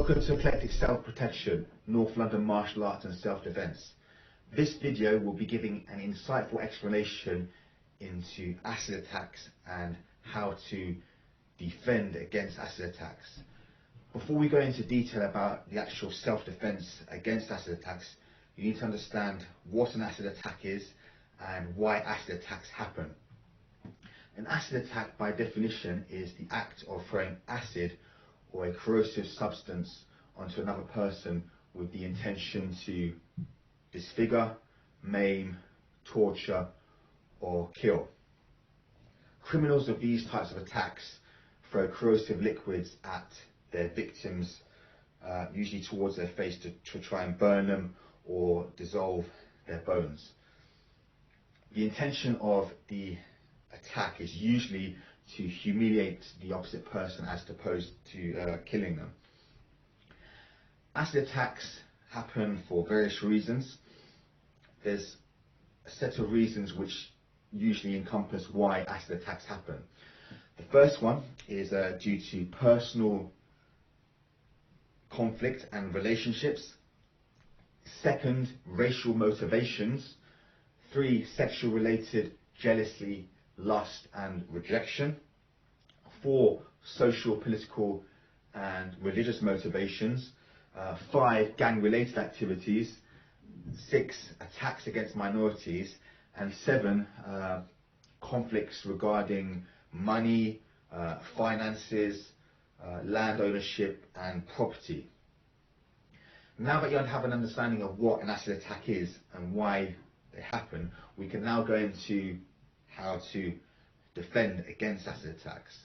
Welcome to Eclectic Self-Protection, North London Martial Arts and Self-Defense. This video will be giving an insightful explanation into acid attacks and how to defend against acid attacks. Before we go into detail about the actual self-defense against acid attacks, you need to understand what an acid attack is and why acid attacks happen. An acid attack, by definition, is the act of throwing acid or a corrosive substance onto another person with the intention to disfigure, maim, torture, or kill. Criminals of these types of attacks throw corrosive liquids at their victims, usually towards their face to try and burn them or dissolve their bones. The intention of the attack is usually to humiliate the opposite person as opposed to killing them. Acid attacks happen for various reasons. There's a set of reasons which usually encompass why acid attacks happen. The first one is due to personal conflict and relationships. Second, racial motivations. 3, sexual related jealousy, lust and rejection. 4, social, political and religious motivations. 5, gang related activities. 6, attacks against minorities. And 7, conflicts regarding money, finances, land ownership and property. Now that you have an understanding of what an acid attack is and why they happen, we can now go into how to defend against acid attacks.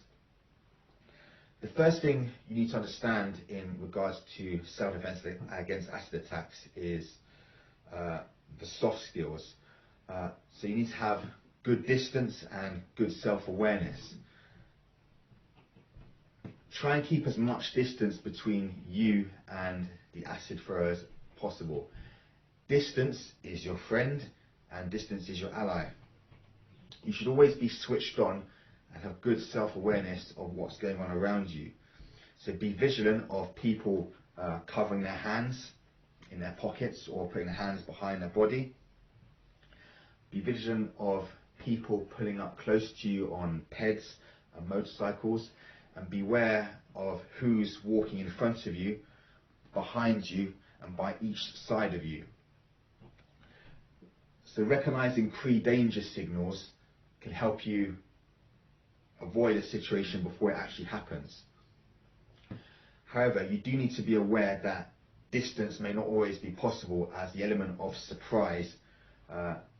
The first thing you need to understand in regards to self-defense against acid attacks is the soft skills. So you need to have good distance and good self-awareness. Try and keep as much distance between you and the acid thrower as possible. Distance is your friend and distance is your ally. You should always be switched on and have good self-awareness of what's going on around you. So be vigilant of people covering their hands in their pockets or putting their hands behind their body. Be vigilant of people pulling up close to you on peds and motorcycles, and beware of who's walking in front of you, behind you and by each side of you. So recognizing pre-danger signals can help you avoid a situation before it actually happens. However, you do need to be aware that distance may not always be possible, as the element of surprise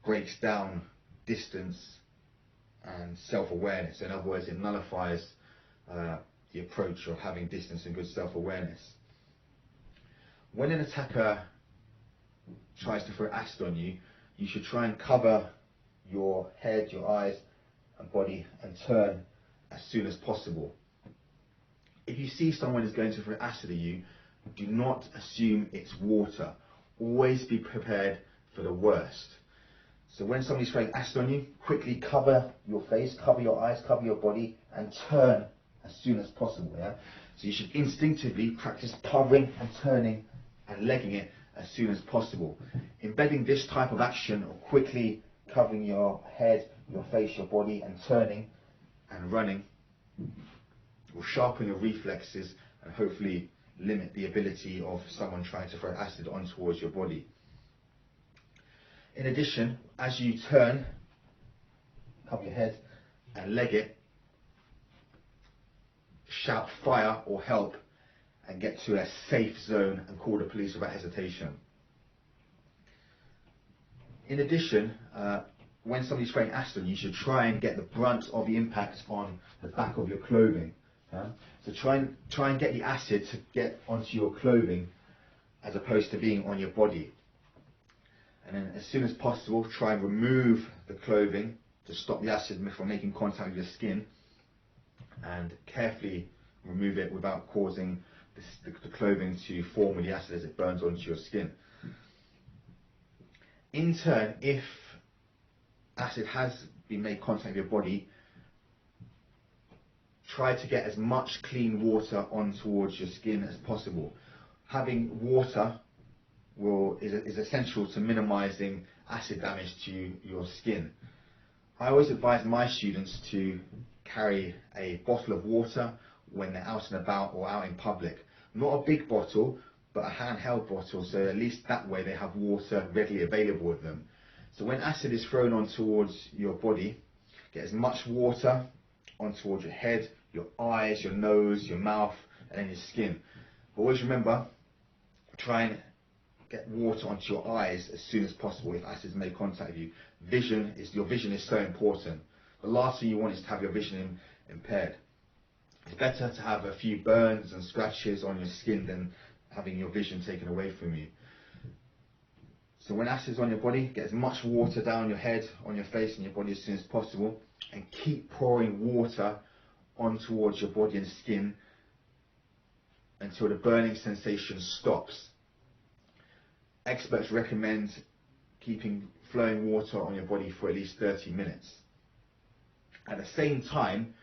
breaks down distance and self-awareness. In other words, it nullifies the approach of having distance and good self-awareness. When an attacker tries to throw acid on you, you should try and cover your head, your eyes and body and turn as soon as possible. If you see someone is going to throw acid at you, do not assume it's water. Always be prepared for the worst. So when somebody's throwing acid on you, quickly cover your face, cover your eyes, cover your body and turn as soon as possible. Yeah? So you should instinctively practice covering and turning and legging it as soon as possible. Embedding this type of action of quickly covering your head, your face, your body and turning and running will sharpen your reflexes and hopefully limit the ability of someone trying to throw acid on towards your body. In addition, as you turn, cover your head and leg it, shout fire or help and get to a safe zone and call the police without hesitation. In addition, when somebody's throwing acid, you should try and get the brunt of the impact on the back of your clothing. So try and get the acid to get onto your clothing as opposed to being on your body. And then as soon as possible, try and remove the clothing to stop the acid from making contact with your skin, and carefully remove it without causing the clothing to form with the acid as it burns onto your skin. In turn, if acid has been made contact with your body, try to get as much clean water on towards your skin as possible. having water is essential to minimizing acid damage to your skin. I always advise my students to carry a bottle of water when they're out and about or out in public. Not a big bottle, but a handheld bottle, so at least that way they have water readily available with them. So when acid is thrown on towards your body, get as much water on towards your head, your eyes, your nose, your mouth, and then your skin. But always remember, try and get water onto your eyes as soon as possible if acids make contact with you. Your vision is so important. The last thing you want is to have your vision impaired. It's better to have a few burns and scratches on your skin than having your vision taken away from you. So when acid is on your body, get as much water down your head, on your face and your body as soon as possible, and keep pouring water on towards your body and skin until the burning sensation stops. Experts recommend keeping flowing water on your body for at least 30 minutes. At the same time,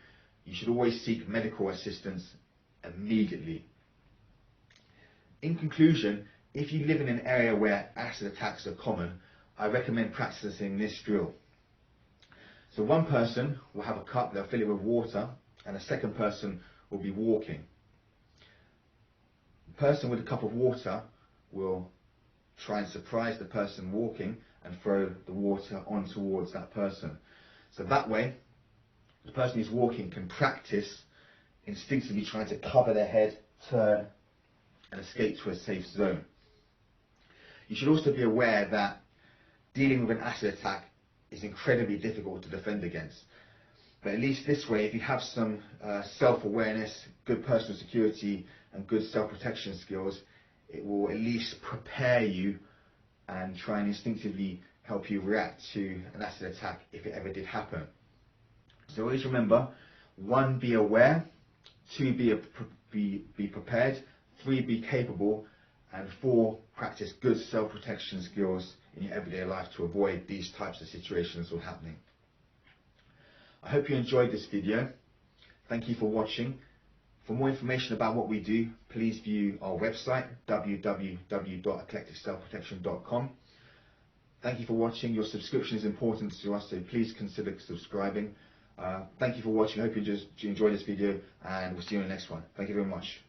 you should always seek medical assistance immediately. In conclusion, if you live in an area where acid attacks are common, I recommend practicing this drill. So one person will have a cup, they'll fill it with water, and a second person will be walking. The person with a cup of water will try and surprise the person walking and throw the water on towards that person. So that way, the person who's walking can practice instinctively trying to cover their head, turn, and escape to a safe zone. You should also be aware that dealing with an acid attack is incredibly difficult to defend against. But at least this way, if you have some self-awareness, good personal security, and good self-protection skills, it will at least prepare you and try and instinctively help you react to an acid attack if it ever did happen. So always remember, 1, be aware, 2, be prepared, 3, be capable, and 4, practice good self-protection skills in your everyday life to avoid these types of situations from happening. I hope you enjoyed this video. Thank you for watching. For more information about what we do, please view our website, www.eclecticselfprotection.com. Thank you for watching. Your subscription is important to us, so please consider subscribing. Thank you for watching. I hope you enjoyed this video, and we'll see you in the next one. Thank you very much.